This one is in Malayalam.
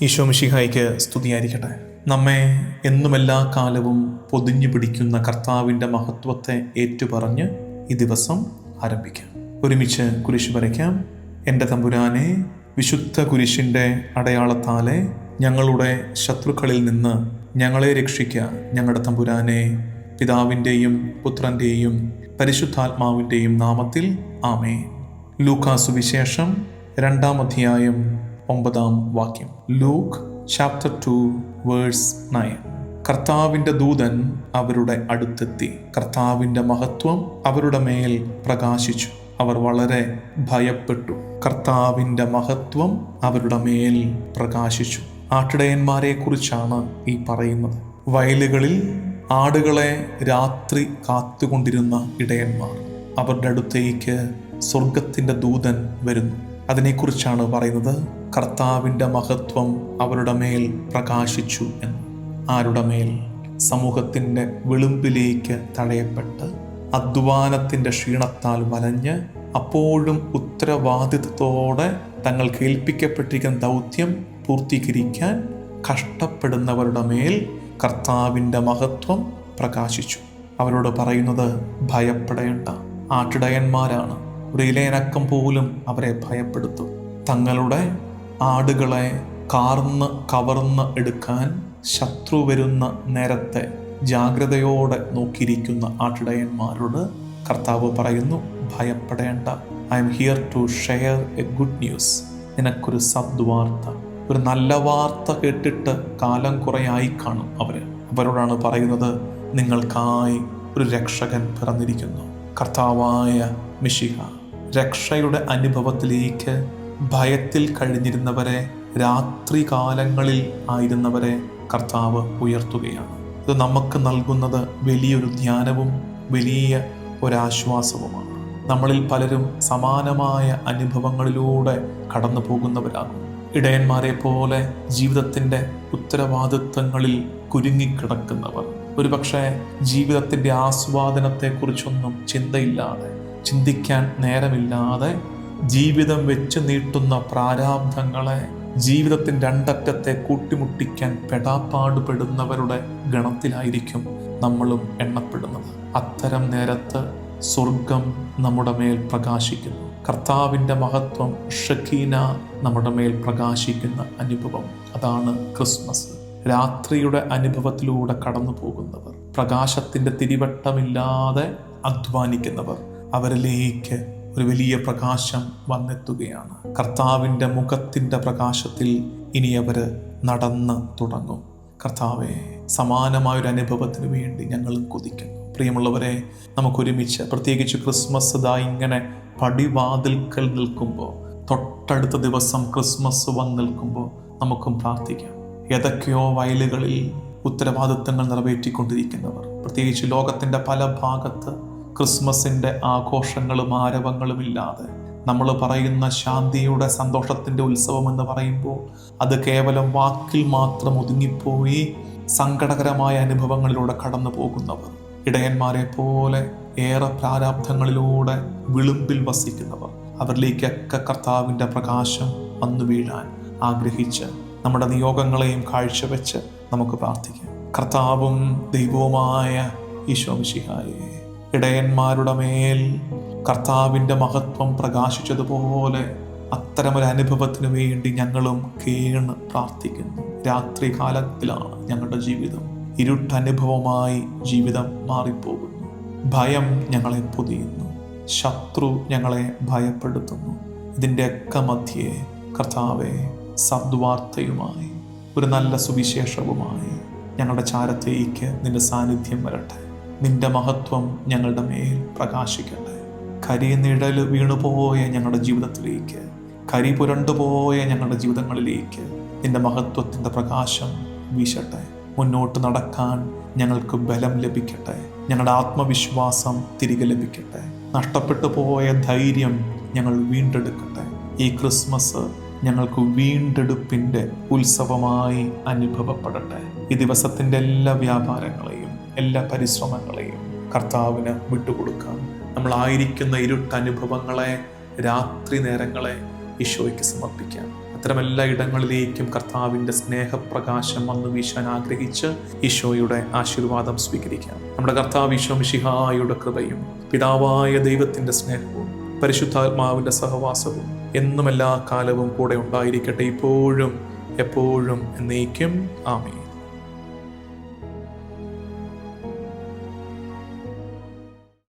ഈശോ മിശിഹായ്ക്ക് സ്തുതിയായിരിക്കട്ടെ. നമ്മെ എന്നും എല്ലാ കാലവും പൊതിഞ്ഞു പിടിക്കുന്ന കർത്താവിൻ്റെ മഹത്വത്തെ ഏറ്റുപറഞ്ഞ് ഈ ദിവസം ആരംഭിക്കാം. ഒരുമിച്ച് കുരിശ് വരയ്ക്കാം. എൻ്റെ തമ്പുരാനെ, വിശുദ്ധ കുരിശിൻ്റെ അടയാളത്താലെ ഞങ്ങളുടെ ശത്രുക്കളിൽ നിന്ന് ഞങ്ങളെ രക്ഷിക്കുക. ഞങ്ങളുടെ തമ്പുരാനെ, പിതാവിൻ്റെയും പുത്രൻ്റെയും പരിശുദ്ധാത്മാവിൻ്റെയും നാമത്തിൽ ആമേൻ. ലൂക്കാ സുവിശേഷം 2-ാം അധ്യായം 9-ാം വാക്യം. Luke chapter 2 verse 9. കർത്താവിൻ്റെ ദൂതൻ അവരുടെ അടുത്തെത്തി. കർത്താവിൻ്റെ മഹത്വം അവരുടെ മേൽ പ്രകാശിച്ചു. അവർ വളരെ ഭയപ്പെട്ടു. കർത്താവിൻ്റെ മഹത്വം അവരുടെ മേൽ പ്രകാശിച്ചു. ആട്ടിടയന്മാരെ കുറിച്ചാണ് ഈ പറയുന്നത്. വയലുകളിൽ ആടുകളെ രാത്രി കാത്തുകൊണ്ടിരുന്ന ഇടയന്മാർ. അവരുടെ അടുത്തേക്ക് സ്വർഗത്തിൻ്റെ ദൂതൻ വരുന്നു. അതിനെക്കുറിച്ചാണ് പറയുന്നത്. കർത്താവിൻ്റെ മഹത്വം അവരുടെ മേൽ പ്രകാശിച്ചു എന്ന്. ആരുടെ മേൽ? സമൂഹത്തിൻ്റെ വിളിമ്പിലേക്ക് തടയപ്പെട്ട് അധ്വാനത്തിൻ്റെ ക്ഷീണത്താൽ വലഞ്ഞ് അപ്പോഴും ഉത്തരവാദിത്വത്തോടെ തങ്ങൾക്ക് ഏൽപ്പിക്കപ്പെട്ടിരിക്കുന്ന ദൗത്യം പൂർത്തീകരിക്കാൻ കഷ്ടപ്പെടുന്നവരുടെ മേൽ കർത്താവിൻ്റെ മഹത്വം പ്രകാശിച്ചു. അവരോട് പറയുന്നത്, ഭയപ്പെടേണ്ട. ആട്ടിടയന്മാരാണ്. ഒരു ഇലയനക്കം പോലും അവരെ ഭയപ്പെടുത്തും. തങ്ങളുടെ ആടുകളെ കവർന്ന് എടുക്കാൻ ശത്രു വരുന്ന നേരത്തെ ജാഗ്രതയോടെ നോക്കിയിരിക്കുന്ന ആട്ടിടയന്മാരോട് കർത്താവ് പറയുന്നു, ഭയപ്പെടേണ്ട. I am here to share a good news. നിനക്കൊരു സദ്വാർത്ത, ഒരു നല്ല വാർത്ത കേട്ടിട്ട് കാലം കുറയായി കാണും അവരോടാണ് പറയുന്നത്, നിങ്ങൾക്കായി ഒരു രക്ഷകൻ പിറന്നിരിക്കുന്നു. കർത്താവായ മിശിഹ രക്ഷയുടെ അനുഭവത്തിലേക്ക് ഭയത്തിൽ കഴിഞ്ഞിരുന്നവരെ, രാത്രി കാലങ്ങളിൽ ആയിരുന്നവരെ കർത്താവ് ഉയർത്തുകയാണ്. ഇത് നമുക്ക് നൽകുന്നത് വലിയൊരു ധ്യാനവും വലിയ ഒരാശ്വാസവുമാണ്. നമ്മളിൽ പലരും സമാനമായ അനുഭവങ്ങളിലൂടെ കടന്നു പോകുന്നവരാകും. ഇടയന്മാരെ പോലെ ജീവിതത്തിൻ്റെ ഉത്തരവാദിത്വങ്ങളിൽ കുരുങ്ങിക്കിടക്കുന്നവർ, ഒരുപക്ഷെ ജീവിതത്തിൻ്റെ ആസ്വാദനത്തെക്കുറിച്ചൊന്നും ചിന്തയില്ലാതെ, ചിന്തിക്കാൻ നേരമില്ലാതെ ജീവിതം വെച്ച് നീട്ടുന്ന പ്രാരാബ്ധങ്ങളെ, ജീവിതത്തിൻ്റെ രണ്ടറ്റത്തെ കൂട്ടിമുട്ടിക്കാൻ പെടാപ്പാടുപെടുന്നവരുടെ ഗണത്തിലായിരിക്കും നമ്മളും എണ്ണപ്പെടുന്നത്. അത്തരം നേരത്ത് സ്വർഗം നമ്മുടെ മേൽ പ്രകാശിക്കുന്നു. കർത്താവിൻ്റെ മഹത്വം ഷക്കീന നമ്മുടെ മേൽ പ്രകാശിക്കുന്ന അനുഭവം, അതാണ് ക്രിസ്മസ്. രാത്രിയുടെ അനുഭവത്തിലൂടെ കടന്നു പോകുന്നവർ, പ്രകാശത്തിൻ്റെ തിരിവട്ടമില്ലാതെ അധ്വാനിക്കുന്നവർ, അവരിലേക്ക് ഒരു വലിയ പ്രകാശം വന്നെത്തുകയാണ്. കർത്താവിൻ്റെ മുഖത്തിൻ്റെ പ്രകാശത്തിൽ ഇനി അവർ നടന്ന് തുടങ്ങും. കർത്താവെ, സമാനമായൊരു അനുഭവത്തിന് വേണ്ടി ഞങ്ങളും കൊതിക്കുന്നു. പ്രിയമുള്ളവരെ, നമുക്കൊരുമിച്ച് പ്രത്യേകിച്ച് ക്രിസ്മസ് ഇങ്ങനെ പടിവാതിൽക്കൽ നിൽക്കുമ്പോൾ, തൊട്ടടുത്ത ദിവസം ക്രിസ്മസ് വന്ന് നിൽക്കുമ്പോൾ നമുക്കും പ്രാർത്ഥിക്കാം. ഏതൊക്കെയോ വയലുകളിൽ ഉത്തരവാദിത്തങ്ങൾ നിറവേറ്റിക്കൊണ്ടിരിക്കുന്നവർ, പ്രത്യേകിച്ച് ലോകത്തിൻ്റെ പല ഭാഗത്ത് ക്രിസ്മസിൻ്റെ ആഘോഷങ്ങളും ആരവങ്ങളും ഇല്ലാതെ നമ്മൾ പറയുന്ന ശാന്തിയുടെ സന്തോഷത്തിൻ്റെ ഉത്സവം എന്ന് പറയുമ്പോൾ അത് കേവലം വാക്കിൽ മാത്രം ഒതുങ്ങിപ്പോയി സങ്കടകരമായ അനുഭവങ്ങളിലൂടെ കടന്നു പോകുന്നവർ, ഇടയന്മാരെ പോലെ ഏറെ പ്രാരാബ്ധങ്ങളിലൂടെ വിളിമ്പിൽ വസിക്കുന്നവർ, അവരിലേക്കൊക്കെ കർത്താവിൻ്റെ പ്രകാശം വന്നു വീഴാൻ ആഗ്രഹിച്ച് നമ്മുടെ നിയോഗങ്ങളെയും കാഴ്ചവെച്ച് നമുക്ക് പ്രാർത്ഥിക്കാം. കർത്താവും ദൈവവുമായ ഈശോ മിശിഹായേ, ഇടയന്മാരുടെ മേൽ കർത്താവിൻ്റെ മഹത്വം പ്രകാശിച്ചതുപോലെ അത്തരമൊരു അനുഭവത്തിന് വേണ്ടി ഞങ്ങളും കേണ് പ്രാർത്ഥിക്കുന്നു. രാത്രി കാലത്തിലാണ് ഞങ്ങളുടെ ജീവിതം. ഇരുട്ടനുഭവമായി ജീവിതം മാറിപ്പോകുന്നു. ഭയം ഞങ്ങളെ പൊതിയുന്നു. ശത്രു ഞങ്ങളെ ഭയപ്പെടുത്തുന്നു. ഇതിൻ്റെയൊക്കെ മധ്യേ കർത്താവെ, സദ്വാർത്തയുമായി, ഒരു നല്ല സുവിശേഷവുമായി ഞങ്ങളുടെ ചാരത്തേക്ക് നിന്റെ സാന്നിധ്യം വരട്ടെ. നിന്റെ മഹത്വം ഞങ്ങളുടെ മേൽ പ്രകാശിക്കട്ടെ. കരിനിഴൽ വീണുപോയ ഞങ്ങളുടെ ജീവിതത്തിലേക്ക്, കരി പുരണ്ടുപോയ ഞങ്ങളുടെ ജീവിതങ്ങളിലേക്ക് നിന്റെ മഹത്വത്തിൻ്റെ പ്രകാശം വീശട്ടെ. മുന്നോട്ട് നടക്കാൻ ഞങ്ങൾക്ക് ബലം ലഭിക്കട്ടെ. ഞങ്ങളുടെ ആത്മവിശ്വാസം തിരികെ ലഭിക്കട്ടെ. നഷ്ടപ്പെട്ടു പോയ ധൈര്യം ഞങ്ങൾ വീണ്ടെടുക്കട്ടെ. ഈ ക്രിസ്മസ് ഞങ്ങൾക്ക് വീണ്ടെടുപ്പിൻ്റെ ഉത്സവമായി അനുഭവപ്പെടട്ടെ. ഈ ദിവസത്തിൻ്റെ എല്ലാ വ്യാപാരങ്ങളെയും എല്ലാ പരിശ്രമങ്ങളെയും കർത്താവിന് വിട്ടുകൊടുക്കാം. നമ്മളായിരിക്കുന്ന ഇരുട്ടനുഭവങ്ങളെ, രാത്രി നേരങ്ങളെ ഈശോയ്ക്ക് സമർപ്പിക്കാം. അത്തരം എല്ലാ ഇടങ്ങളിലേക്കും കർത്താവിൻ്റെ സ്നേഹപ്രകാശം വന്നു വീശാൻ ആഗ്രഹിച്ച് ഈശോയുടെ ആശീർവാദം സ്വീകരിക്കാം. നമ്മുടെ കർത്താവ് ഈശോ മിശിഹായുടെ കൃപയും പിതാവായ ദൈവത്തിൻ്റെ സ്നേഹവും പരിശുദ്ധാത്മാവിൻ്റെ സഹവാസവും എന്നും എല്ലാ കാലവും കൂടെ ഉണ്ടായിരിക്കട്ടെ, ഇപ്പോഴും എപ്പോഴും എന്നേക്കും. ആമേൻ.